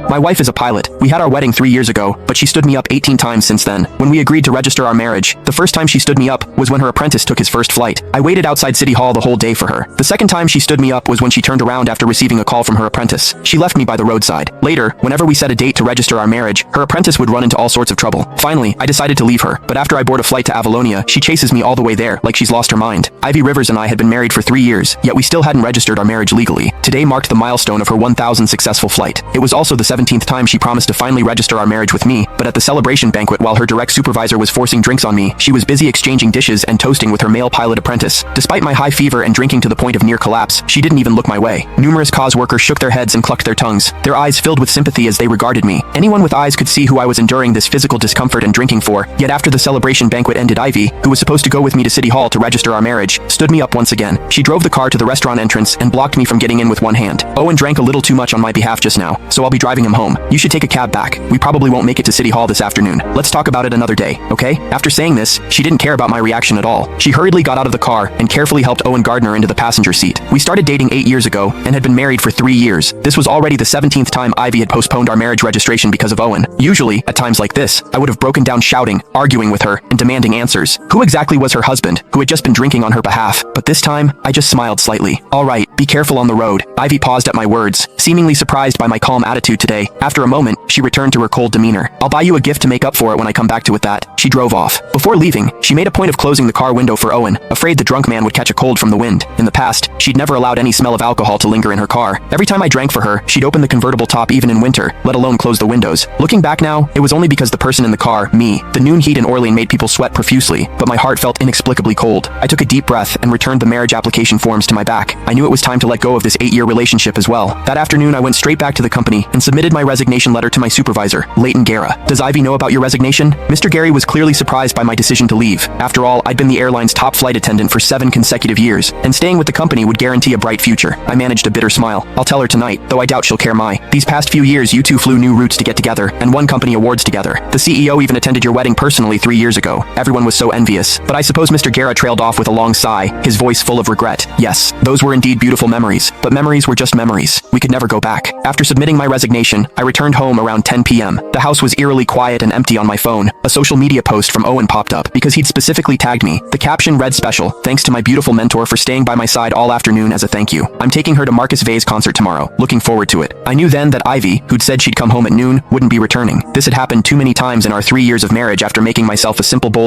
My wife is a pilot. We had our wedding 3 years ago, but she stood me up 18 times since then. When we agreed to register our marriage, the first time she stood me up was when her apprentice took his first flight. I waited outside City Hall the whole day for her. The second time she stood me up was when she turned around after receiving a call from her apprentice. She left me by the roadside. Later, whenever we set a date to register our marriage, her apprentice would run into all sorts of trouble. Finally, I decided to leave her, but after I board a flight to Avalonia, she chases me all the way there like she's lost her mind. Ivy Rivers and I had been married for 3 years, yet we still hadn't registered our marriage legally. Today marked the milestone of her 1,000th successful flight. It was also the 17th time she promised to finally register our marriage with me, but at the celebration banquet while her direct supervisor was forcing drinks on me, she was busy exchanging dishes and toasting with her male pilot apprentice. Despite my high fever and drinking to the point of near collapse, she didn't even look my way. Numerous cause workers shook their heads and clucked their tongues, their eyes filled with sympathy as they regarded me. Anyone with eyes could see who I was enduring this physical discomfort and drinking for, yet after the celebration banquet ended, Ivy, who was supposed to go with me to City Hall to register our marriage, stood me up once again. She drove the car to the restaurant entrance and blocked me from getting in with one hand. Owen drank a little too much on my behalf just now, so I'll be driving him home. You should take a cab back. We probably won't make it to City Hall this afternoon. Let's talk about it another day, okay? After saying this, she didn't care about my reaction at all. She hurriedly got out of the car and carefully helped Owen Gardner into the passenger seat. We started dating 8 years ago and had been married for 3 years. This was already the 17th time Ivy had postponed our marriage registration because of Owen. Usually, at times like this, I would have broken down shouting, arguing with her, and demanding answers. Who exactly was her husband, who had just been drinking on her behalf? But this time, I just smiled slightly. All right, be careful on the road. Ivy paused at my words, seemingly surprised by my calm attitude today. After a moment, she returned to her cold demeanor. I'll buy you a gift to make up for it when I come back to it that. She drove off. Before leaving, she made a point of closing the car window for Owen, afraid the drunk man would catch a cold from the wind. In the past, she'd never allowed any smell of alcohol to linger in her car. Every time I drank for her, she'd open the convertible top even in winter, let alone close the windows. Looking back now, it was only because the person in the car, me, the noon heat in Orlean made people sweat profusely, but my heart felt inexplicably cold. I took a deep breath and returned the marriage application forms to my back. I knew it was time to let go of this 8-year relationship as well. That afternoon, I went straight back to the company and submitted my resignation letter to my supervisor, Leighton Guerra. Does Ivy know about your resignation? Mr. Gary was clearly surprised by my decision to leave. After all, I'd been the airline's top flight attendant for 7 consecutive years, and staying with the company would guarantee a bright future. I managed a bitter smile. I'll tell her tonight, though I doubt she'll care. These past few years you two flew new routes to get together, and won company awards together. The CEO even attended your wedding personally 3 years ago. Everyone was so envious, but I suppose Mr. Guerra trailed off with a long sigh, his voice full of regret. Yes, those were indeed beautiful memories, but memories were just memories. We could never go back. After submitting my resignation, I returned home around 10 p.m. The house was eerily quiet and empty. On my phone, a social media post from Owen popped up because he'd specifically tagged me. The caption read, "Special, thanks to my beautiful mentor for staying by my side all afternoon as a thank you. I'm taking her to Marcus Vay's concert tomorrow. Looking forward to it." I knew then that Ivy, who'd said she'd come home at noon, wouldn't be returning. This had happened too many times in our 3 years of marriage. After making myself a simple bowl of